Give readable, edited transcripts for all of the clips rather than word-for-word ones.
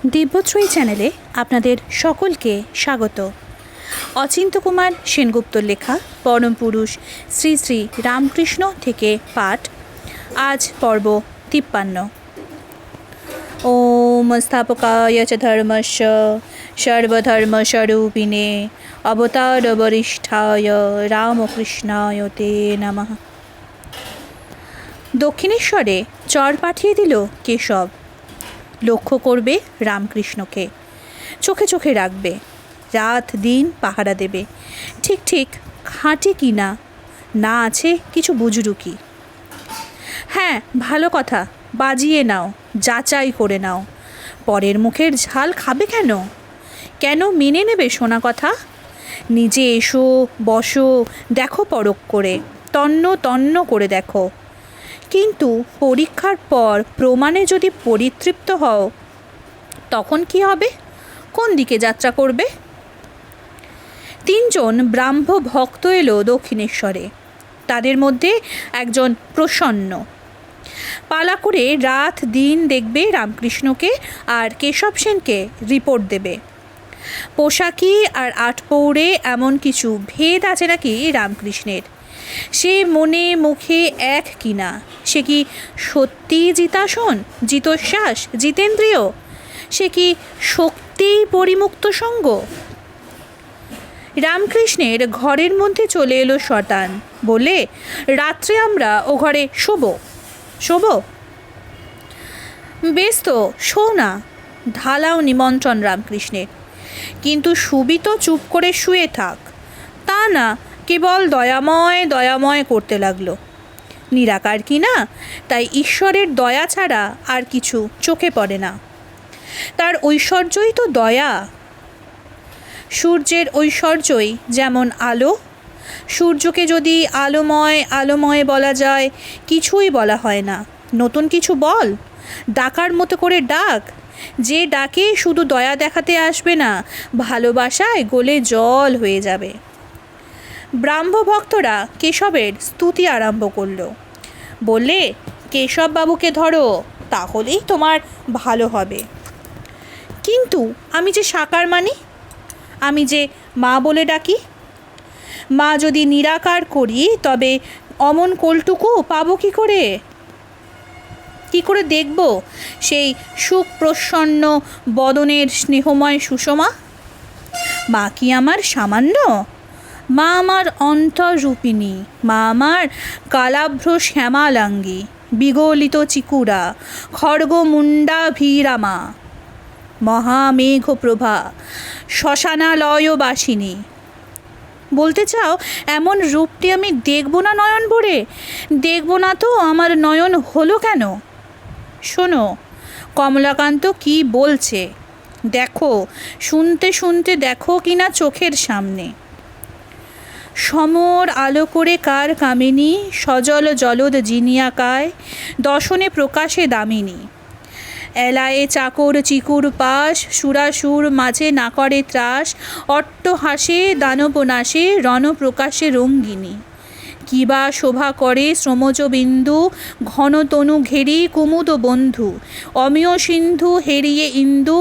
দিব্যশ্রী চ্যানেলে আপনাদের সকলকে স্বাগত। অচিন্ত কুমার সেনগুপ্তর লেখা পরম পুরুষ শ্রী শ্রী রামকৃষ্ণ থেকে পাঠ। আজ পর্ব 53। ওম স্থাপকায় চ ধর্মস্য সর্বধর্মস্বরূপিণে অবতার বরিষ্ঠায় রামকৃষ্ণায় তে নমঃ। দক্ষিণেশ্বরে চর পাঠিয়ে দিল কেশব। লক্ষ্য করবে রামকৃষ্ণকে, চোখে চোখে রাখবে, রাত দিন পাহারা দেবে। ঠিক ঠিক খাঁটি কি না না আছে কিছু বুজরুকি। হ্যাঁ, ভালো কথা, বাজিয়ে নাও, যাচাই করে নাও। পরের মুখের ঝাল খাবে কেন? কেন মেনে নেবে শোনা কথা? নিজে এসো, বসো, দেখো পরখ করে, তন্ন তন্ন করে দেখো। কিন্তু পরীক্ষার পর প্রমাণে যদি পরিতৃপ্ত হও, তখন কি হবে? কোন দিকে যাত্রা করবে? 3 জন ব্রাহ্ম ভক্ত এলো দক্ষিণেশ্বরে। তাদের মধ্যে একজন প্রসন্ন। পালা করে রাত দিন দেখবে রামকৃষ্ণকে আর কেশব সেনকে রিপোর্ট দেবে। পোশাকি আর আটপৌরে এমন কিছু ভেদ আছে নাকি রামকৃষ্ণের? সে মনে মুখে এক কিনা? সে কি সত্যি জিতাসন, জিতশ্বাস, জিতেন্দ্রিয়? সে কি শক্তি পরিমুক্ত সঙ্গ? রামকৃষ্ণের ঘরের মধ্যে চলে এলো শতান, বলে রাত্রে আমরা ও ঘরে শোব। বেশ তো, শো না, ঢালাও নিমন্ত্রণ রামকৃষ্ণের। কিন্তু শুবি তো চুপ করে শুয়ে থাক, তা না, কেবল দয়াময় দয়াময় করতে লাগলো। নিরাকার কি না, তাই ঈশ্বরের দয়া ছাড়া আর কিছু চোখে পড়ে না। তার ঐশ্বর্যই তো দয়া। সূর্যের ঐশ্বর্যই যেমন আলো। সূর্যকে যদি আলোময় আলোময় বলা যায়, কিছুই বলা হয় না। নতুন কিছু বল, ডাকার মতো করে ডাক। যে ডাকে শুধু দয়া দেখাতে আসবে না, ভালোবাসায় গলে জল হয়ে যাবে। ব্রাহ্ম ভক্তরা কেশবের স্তুতি আরম্ভ করল। বললে, কেশব বাবুকে ধরো, তাহলেই তোমার ভালো হবে। কিন্তু আমি যে সাকার মানি, আমি যে মা বলে ডাকি। মা যদি নিরাকার করি, তবে অমন কোলটুকু পাবো কি করে? কি করে দেখব সেই সুখ প্রসন্ন বদনের স্নেহময় সুষমা? মা কি আমার সামান্য? মা আমার অন্তরূপিণী, মা আমার কালাভ্র শ্যামালাঙ্গী, বিগলিত চিকুরা, খড়গমুণ্ডা ভীরামা, মহামেঘপ্রভা, শ্মশানালয়বাসিনী। বলতে চাও এমন রূপটি আমি দেখব না নয়ন ভরে? দেখব না তো আমার নয়ন হলো কেন? শোনো কমলাকান্ত কি বলছে, দেখো, শুনতে শুনতে দেখো কিনা চোখের সামনে। সমর আলো করে কার কামিনী, সজল জলদ জিনিয়াকায়, দশনে প্রকাশে দামিনী। এলায়ে চাকর চিকুর পাশ, সুরাসুর মাঝে না করে ত্রাস, অট্টহাসে দানবনাশে রণপ্রকাশে রঙ্গিনী। কিবা শোভা করে শ্রমজ বিন্দু, ঘনতনু ঘেরি কুমুদ বন্ধু, অমিয় সিন্ধু হেরিয়ে ইন্দু,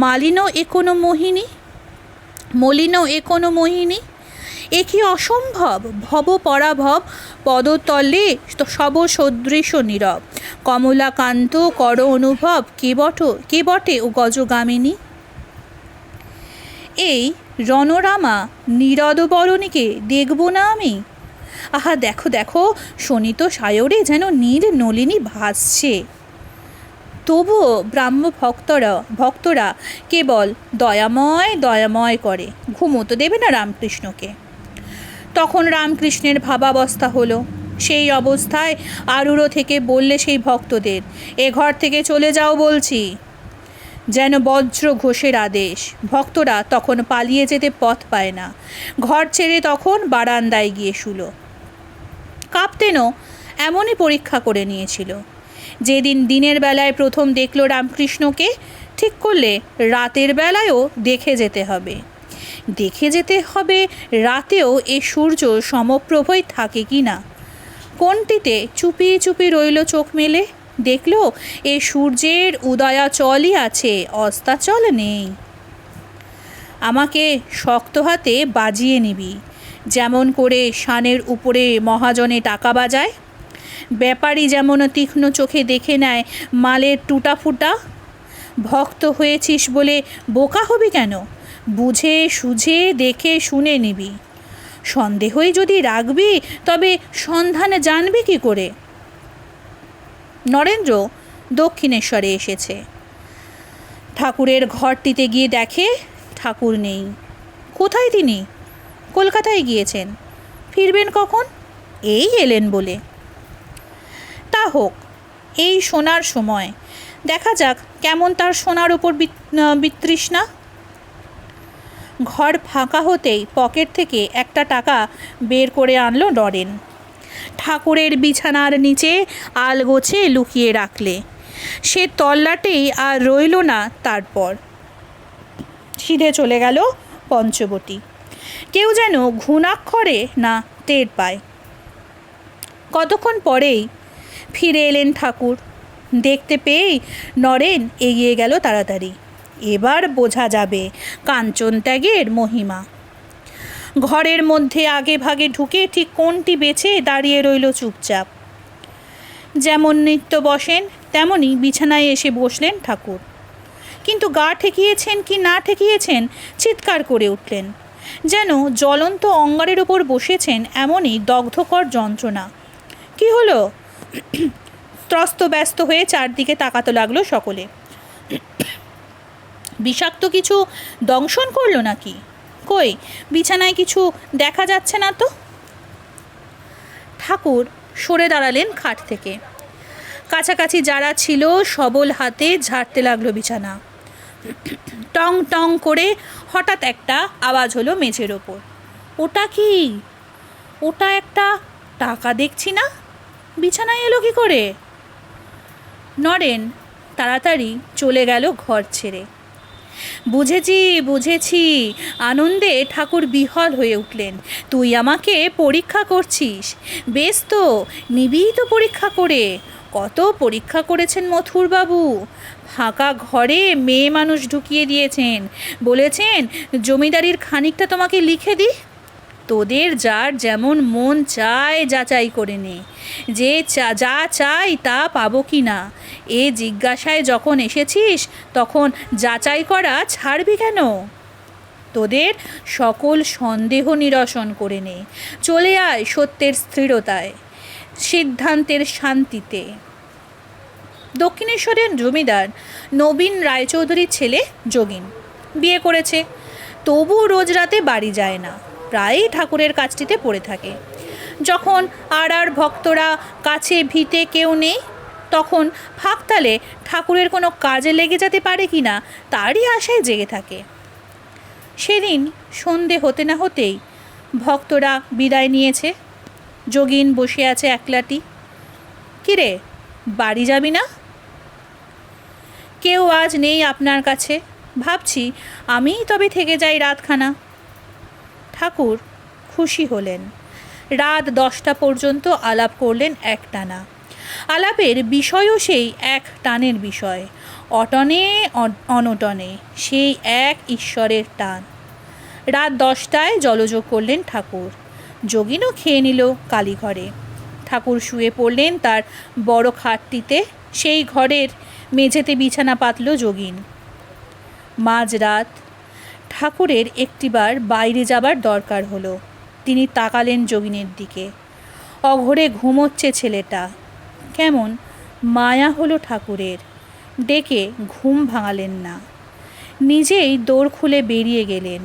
মলিন এ কোনো মোহিনী। এ কি অসম্ভব? ভব পরাভব পদতলে সব সদৃশ নীরব। কমলাকান্ত কর অনুভব, কে বটে ও গজগামিনী? এই রণরামা নীরদবরণীকে দেখব না আমি? আহা দেখো দেখো, শোণিত সায়রে যেন নীর নলিনী ভাসছে। তবুও ব্রাহ্ম ভক্তরা কেবল দয়াময় দয়াময় করে, ঘুমোতে দেবে না রামকৃষ্ণকে। তখন রামকৃষ্ণের ভাবাবস্থা হলো। সেই অবস্থায় আরূঢ় থেকে বললে সেই ভক্তদের, এ ঘর থেকে চলে যাও বলছি। যেন বজ্র ঘোষের আদেশ। ভক্তরা তখন পালিয়ে যেতে পথ পায় না। ঘর ছেড়ে তখন বারান্দায় গিয়ে শুলো। কাঁপতেনও এমনই পরীক্ষা করে নিয়েছিল। যেদিন দিনের বেলায় প্রথম দেখল রামকৃষ্ণকে, ঠিক করলে রাতের বেলায়ও দেখে যেতে হবে। রাতেও এ সূর্য সমপ্রভই থাকে কি না? কোনটিতে চুপি চুপি রইল চোখ মেলে? দেখল এ সূর্যের উদয়াচলই আছে, অস্তাচল নেই। আমাকে শক্ত হাতে বাজিয়ে নিবি, যেমন করে শানের উপরে মহাজনে টাকা বাজায়। ব্যাপারী যেমন তীক্ষ্ণ চোখে দেখে নেয় মালের টুটা ফুটা। ভক্ত হয়েছিস বলে বোকা হবি কেন? বুঝে সুঝে দেখে শুনে নিবি। সন্দেহই যদি রাখবি তবে সন্ধান জানবি কি করে? নরেন্দ্র দক্ষিণেশ্বরে এসেছে। ঠাকুরের ঘরটিতে গিয়ে দেখে ঠাকুর নেই। কোথায় তিনি? কলকাতায় গিয়েছেন। ফিরবেন কখন? এই এলেন বলে। তা হোক, এই সোনার সময়, দেখা যাক কেমন তার সোনার ওপর বিতৃষ্ণা। ঘর ফাঁকা হতেই পকেট থেকে একটা টাকা বের করে আনলো নরেন। ঠাকুরের বিছানার নিচে আলগোছে লুকিয়ে রাখলে সে তল্লাটেই আর রইল না। তারপর সিধে চলে গেল পঞ্চবটী। কেউ যেন ঘুণাক্ষরে না টের পায়। কতক্ষণ পরেই ফিরে এলেন ঠাকুর। দেখতে পেয়েই নরেন এগিয়ে গেল তাড়াতাড়ি। এবার বোঝা যাবে কাঞ্চন ত্যাগের মহিমা। ঘরের মধ্যে আগে ভাগে ঢুকে ঠিক কোণটি বেছে দাঁড়িয়ে রইল চুপচাপ। যেমন নিত্য বসেন তেমনি বিছানায় এসে বসলেন ঠাকুর। কিন্তু গা ঠেকিয়েছেন কি না ঠেকিয়েছেন চিৎকার করে উঠলেন। যেন জ্বলন্ত অঙ্গারের ওপর বসেছেন এমনই দগ্ধকর যন্ত্রণা। কি হলো? ত্রস্ত ব্যস্ত হয়ে চারদিকে তাকাতে লাগলো সকলে। বিষাক্ত কিছু দংশন করলো নাকি? কই, বিছানায় কিছু দেখা যাচ্ছে না তো। ঠাকুর সরে দাঁড়ালেন খাট থেকে। কাছাকাছি যারা ছিল সবল হাতে ঝাড়তে লাগলো বিছানা। টং টং করে হঠাৎ একটা আওয়াজ হলো মেঝের ওপর। ওটা কি? ওটা একটা টাকা দেখছি না, বিছানায় এলো কি করে? নরেন তাড়াতাড়ি চলে গেল ঘর ছেড়ে। বুঝেছি বুঝেছি। আনন্দে ঠাকুর বিহ্বল হয়ে উঠলেন। তুই আমাকে পরীক্ষা করছিস? বেশ তো, নিবি তো পরীক্ষা করে। কত পরীক্ষা করেছেন মথুরবাবু। ফাঁকা ঘরে মেয়ে মানুষ ঢুকিয়ে দিয়েছেন, বলেছেন জমিদারির খানিকটা তোমাকে লিখে দিই। তোদের যার যেমন মন চায় যাচাই করে নে, যে যা চাই তা পাবো কি না। এ জিজ্ঞাসায় যখন এসেছিস তখন যাচাই করা ছাড়বি কেন? তোদের সকল সন্দেহ নিরসন করে নে, চলে আয় সত্যের স্থিরতায়, সিদ্ধান্তের শান্তিতে। দক্ষিণেশ্বরের জমিদার নবীন রায়চৌধুরীর ছেলে যোগিন বিয়ে করেছে, তবু রোজ রাতে বাড়ি যায় না, প্রায়ই ঠাকুরের কাজটিতে পড়ে থাকে। যখন আর ভক্তরা কাছে ভিতে কেউ নেই, তখন ফাঁকতালে ঠাকুরের কোনো কাজে লেগে যেতে পারে কি না তারই আশায় জেগে থাকে। সেদিন সন্ধে হতে না হতেই ভক্তরা বিদায় নিয়েছে। যোগিন বসে আছে একলাটি। কিরে, বাড়ি যাবি না? কেউ আজ নেই আপনার কাছে, ভাবছি আমিই তবে থেকে যাই রাতখানা। ঠাকুর খুশি হলেন। রাত 10টা পর্যন্ত আলাপ করলেন একটানা। আলাপের বিষয়ও সেই এক টানের বিষয়, অটনে অনটনে সেই এক ঈশ্বরের টান। রাত 10টায় জলযোগ করলেন ঠাকুর। যোগিনও খেয়ে নিল কালীঘরে। ঠাকুর শুয়ে পড়লেন তার বড় খাটটিতে। সেই ঘরের মেঝেতে বিছানা পাতল যোগিন। মাঝরাত। ঠাকুরের একটিবার বাইরে যাবার দরকার হলো। তিনি তাকালেন যোগিনের দিকে। অঘরে ঘুমোচ্ছে ছেলেটা। কেমন মায়া হলো ঠাকুরের। ডেকে ঘুম ভাঙালেন না, নিজেই দৌড় খুলে বেরিয়ে গেলেন।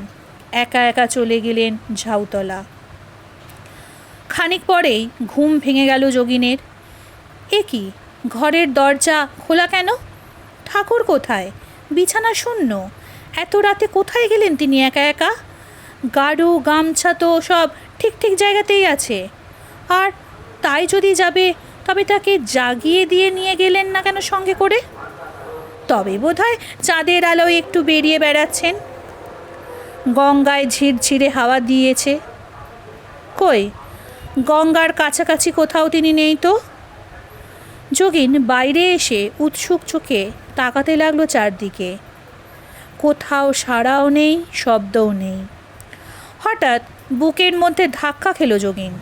একা একা চলে গেলেন ঝাউতলা। খানিক পরেই ঘুম ভেঙে গেল যোগিনের। এ কি, ঘরের দরজা খোলা কেন? ঠাকুর কোথায়? বিছানা শূন্য। এত রাতে কোথায় গেলেন তিনি একা একা? গাড়ু গামছা তো সব ঠিক ঠিক জায়গাতেই আছে। আর তাই যদি যাবে তবে তাকে জাগিয়ে দিয়ে নিয়ে গেলেন না কেন সঙ্গে করে? তবে বোধহয় চাঁদের আলোয় একটু বেরিয়ে বেড়াচ্ছেন। গঙ্গায় ঝিরঝিরে হাওয়া দিয়েছে। কই, গঙ্গার কাছাকাছি কোথাও তিনি নেই তো। যোগিন বাইরে এসে উৎসুক চোখে তাকাতে লাগলো চারদিকে। কোথাও সাড়াও নেই, শব্দও নেই। হঠাৎ বুকের মধ্যে ধাক্কা খেলো যোগিন।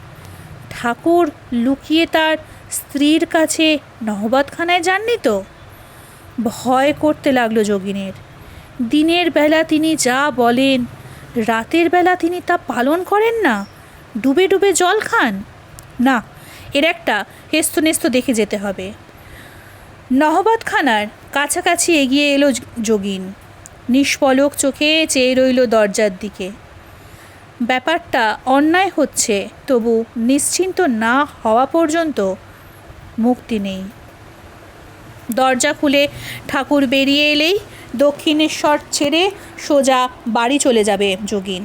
ঠাকুর লুকিয়ে তার স্ত্রীর কাছে নহবতখানায় যাননি তো? ভয় করতে লাগলো যোগিনের। দিনের বেলা তিনি যা বলেন, রাতের বেলা তিনি তা পালন করেন না? ডুবে ডুবে জল খান? না, এর একটা হেস্তনেস্ত দেখে যেতে হবে। নহবতখানার কাছাকাছি এগিয়ে এলো যোগিন। নিষ্পলক চোখে চেয়ে রইল দরজার দিকে। ব্যাপারটা অন্যায় হচ্ছে, তবু নিশ্চিন্ত না হওয়া পর্যন্ত মুক্তি নেই। দরজা খুলে ঠাকুর বেরিয়ে এলেই দক্ষিণেশ্বর ছেড়ে সোজা বাড়ি চলে যাবে যোগিন।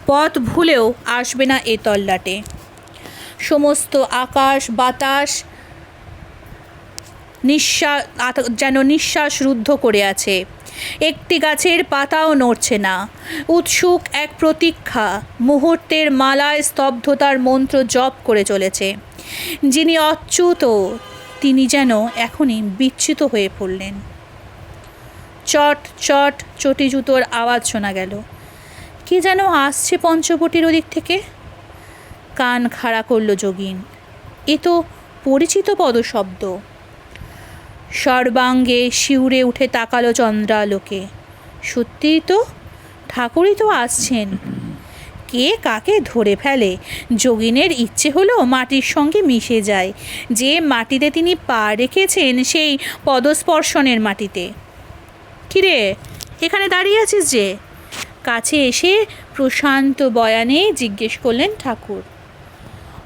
পথ ভুলেও আসবে না এ তল্লাটে। সমস্ত আকাশ বাতাস যেন নিঃশ্বাস রুদ্ধ করে আছে। একটি গাছের পাতাও নড়ছে না। উৎসুক এক প্রতীক্ষা মুহূর্তের মালায় স্তব্ধতার মন্ত্র জপ করে চলেছে। যিনি অচ্যুত, তিনি যেন এখনই বিচ্যুত হয়ে পড়লেন। চট চট চটি জুতোর আওয়াজ শোনা গেল। কে যেন আসছে পঞ্চবটির ওদিক থেকে। কান খাড়া করল যোগিন। এ তো পরিচিত পদশব্দ। সর্বাঙ্গে শিউরে উঠে তাকালো চন্দ্রালোকে। সত্যিই তো, ঠাকুরই তো আসছেন। কে কাকে ধরে ফেলে? যোগিনের ইচ্ছে হলো মাটির সঙ্গে মিশে যায়। যে মাটিতে তিনি পা রেখেছেন সেই পদস্পর্শনের মাটিতে। কিরে, এখানে দাঁড়িয়ে আছিস যে? কাছে এসে প্রশান্ত বয়ানে জিজ্ঞেস করলেন ঠাকুর।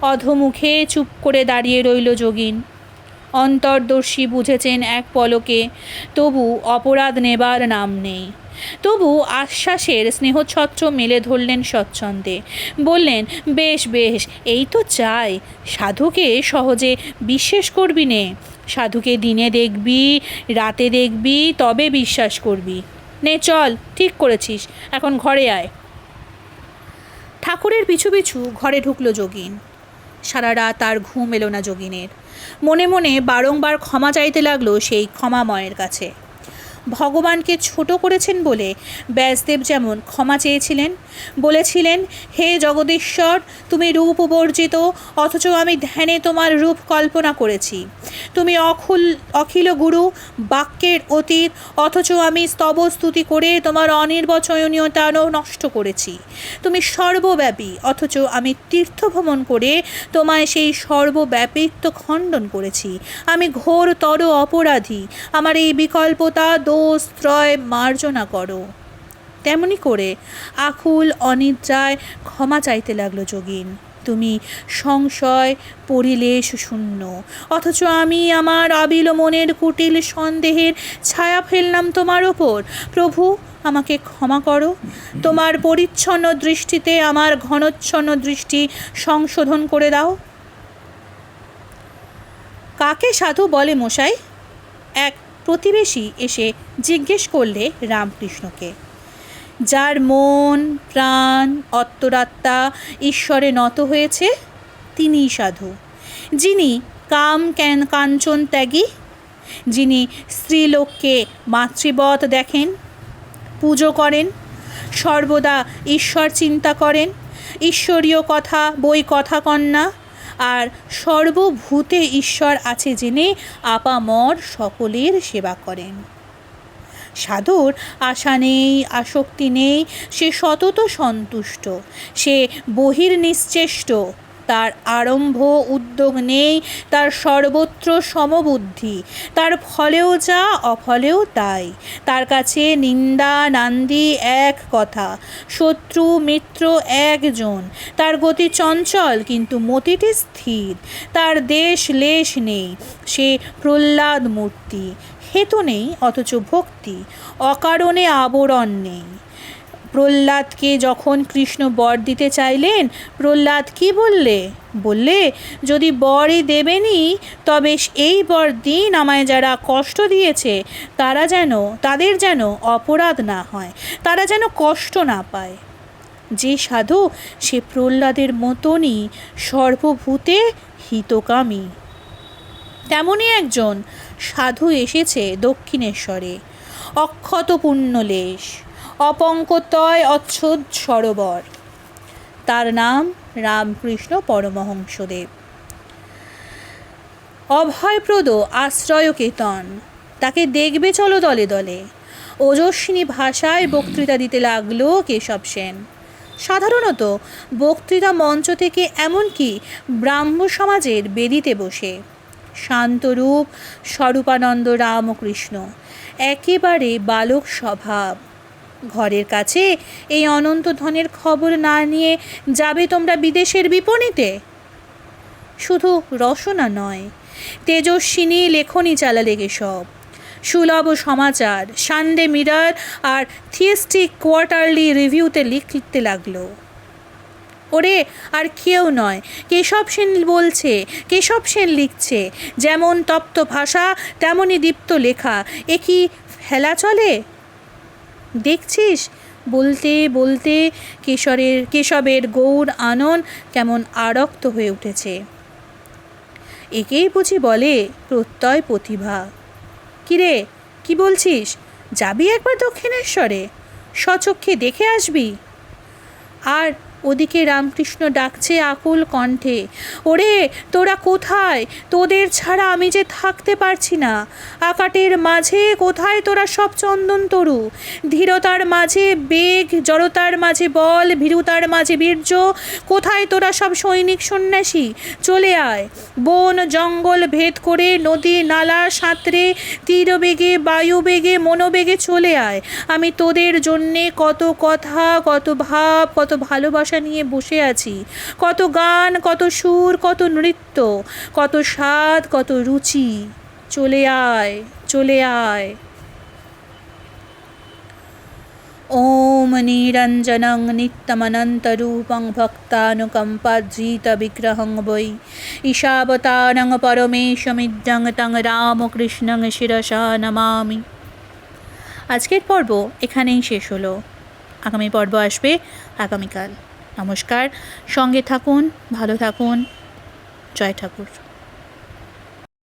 অধোমুখে চুপ করে দাঁড়িয়ে রইল যোগিন। অন্তর্দর্শী বুঝেছেন এক পলকে, তবু অপরাধ নেবার নাম নেই। তবু আশ্বাসের স্নেহছত্র মেলে ধরলেন স্বচ্ছন্দে। বললেন, বেশ বেশ, এই তো চাই। সাধুকে সহজে বিশ্বাস করবি নে। সাধুকে দিনে দেখবি, রাতে দেখবি, তবে বিশ্বাস করবি। নে চল, ঠিক করেছিস, এখন ঘরে আয়। ঠাকুরের পিছু পিছু ঘরে ঢুকলো যোগিন। সারা রাত আর ঘুম এলো না যোগিনের। মনে মনে বারংবার ক্ষমা চাইতে লাগলো সেই ক্ষমাময়ের কাছে। ভগবানকে ছোট করেছেন বলে ব্যাসদেব যেমন ক্ষমা চেয়েছিলেন, বলেছিলেন, হে জগদীশ্বর, তুমি রূপ বর্জিত, অথচ আমি ধ্যানে তোমার রূপ কল্পনা করেছি। তুমি অখিল গুরু, বাক্যের অতীত, অথচ আমি স্তব স্তুতি করে তোমার অনির্বচনীয়তা নষ্ট করেছি। তুমি সর্বব্যাপী, অথচ আমি তীর্থভ্রমণ করে তোমায় সেই সর্বব্যাপিত্ব খণ্ডন করেছি। আমি ঘোরতর অপরাধী। আমার এই বিকল্পতা দোষ ত্রয় মার্জনা করো। তেমনি করে আকুল অনিদ্রায় ক্ষমা চাইতে লাগলো যোগিন। তুমি সংশয় পরিলেশ শূন্য, অথচ আমি আমার আবিল মনের কুটিল সন্দেহের ছায়া ফেললাম তোমার ওপর। প্রভু, আমাকে ক্ষমা করো। তোমার পরিচ্ছন্ন দৃষ্টিতে আমার ঘনচ্ছন্ন দৃষ্টি সংশোধন করে দাও। কাকে সাধু বলে মশাই? এক প্রতিবেশী এসে জিজ্ঞেস করলে রামকৃষ্ণকে। যার মন প্রাণ অন্তরাত্মা ঈশ্বরে নত হয়েছে, তিনিই সাধু। যিনি কাঞ্চন ত্যাগী, যিনি স্ত্রীলোককে মাতৃবৎ দেখেন, পুজো করেন, সর্বদা ঈশ্বর চিন্তা করেন, ঈশ্বরীয় কথা বই কথা কন্যা, আর সর্বভূতে ঈশ্বর আছে জেনে আপামর সকলের সেবা করেন। সাধুর আশা নেই, আসক্তি নেই, সে সতত সন্তুষ্ট, সে বহির্নিশ্চেষ্ট, তার আরম্ভ উদ্যোগ নেই, তার সর্বত্র সমবুদ্ধি, তার ফলেও যা অফলেও তাই। তার কাছে নিন্দা নান্দি এক কথা, শত্রু মিত্র একজন। তার গতি চঞ্চল কিন্তু মতিটি স্থির। তার দেশ লেশ নেই, সে প্রহ্লাদ মূর্তি। হেতু নেই অথচ ভক্তি, অকারণে আবরণ নেই। প্রহ্লাদকে যখন কৃষ্ণ বর দিতে চাইলেন, প্রহ্লাদ কি বললে, যদি বরই দেবেনি, তবে এই বর দিন আমায় যারা কষ্ট দিয়েছে তাদের যেন অপরাধ না হয়, তারা যেন কষ্ট না পায়। যে সাধু, সে প্রহ্লাদের মতনই সর্বভূতে হিতকামী। তেমনই একজন সাধু এসেছে দক্ষিণেশ্বরে, অক্ষত পুণ্যলেশ, অপঙ্কতয় অচ্ছদ সরোবর। তার নাম রামকৃষ্ণ পরমহংসদেব। অভয়প্রদ আশ্রয় কেতন। তাকে দেখবে চলো দলে দলে। ওজস্বিনী ভাষায় বক্তৃতা দিতে লাগলো কেশব সেন। সাধারণত বক্তৃতা মঞ্চ থেকে, এমনকি ব্রাহ্ম সমাজের বেদিতে বসে। শান্তরূপ স্বরূপানন্দ রামকৃষ্ণ, একেবারে বালক স্বভাব। ঘরের কাছে এই অনন্ত ধনের খবর না নিয়ে যাবে তোমরা বিদেশের বিপণীতে? শুধু রসনা নয়, তেজস্বিনী লেখনী চালালে কেশব। সুলভ সমাচার, সানডে মিরর আর থিয়েস্টিক কোয়ার্টারলি রিভিউতে লিখতে লাগলো। ওরে আর কেউ নয়, কেশব সেন বলছে, কেশব সেন লিখছে। যেমন তপ্ত ভাষা তেমনই দীপ্ত লেখা, এ কি ফেলা দেখছিস? বলতে বলতে কেশবের গৌর আনন কেমন আরক্ত হয়ে উঠেছে। একেই বুঝি বলে প্রত্যয় প্রতিভা। কিরে, কি বলছিস? যাবি একবার দক্ষিণেশ্বরে? স্বচক্ষে দেখে আসবি? আর ওদিকে রামকৃষ্ণ ডাকছে আকুল কণ্ঠে, ওরে তোরা কোথায়? তোদের ছাড়া আমি যে থাকতে পারছি না। আকাটের মাঝে কোথায় তোরা সব চন্দন তরু? ধীরতার মাঝে বেগ, জড়তার মাঝে বল, ভীরুতার মাঝে বীর্য। কোথায় তোরা সব সৈনিক সন্ন্যাসী? চলে আয়। বন জঙ্গল ভেদ করে, নদী নালা সাঁতরে, তীরবেগে, বায়ুবেগে, মনোবেগে চলে আয়। আমি তোদের জন্যে কত কথা, কত ভাব, কত ভালোবাসা নিয়ে বসে আছি। কত গান, কত সুর, কত নৃত্য, কত স্বাদ, কত রুচি। চলে আয়, চলে আয়। ওম নিরঞ্জনং নিত্যমনন্তরূপং ভক্তানুকম্পার্জিত বিগ্রহং বৈ ঈশাবতারং পরমেশমিদ্যং তং রামকৃষ্ণং শিরসা নমামি। আজকের পর্ব এখানেই শেষ হলো। আগামী পর্ব আসবে আগামীকাল। নমস্কার, সঙ্গে থাকুন, ভালো থাকুন। জয় ঠাকুর।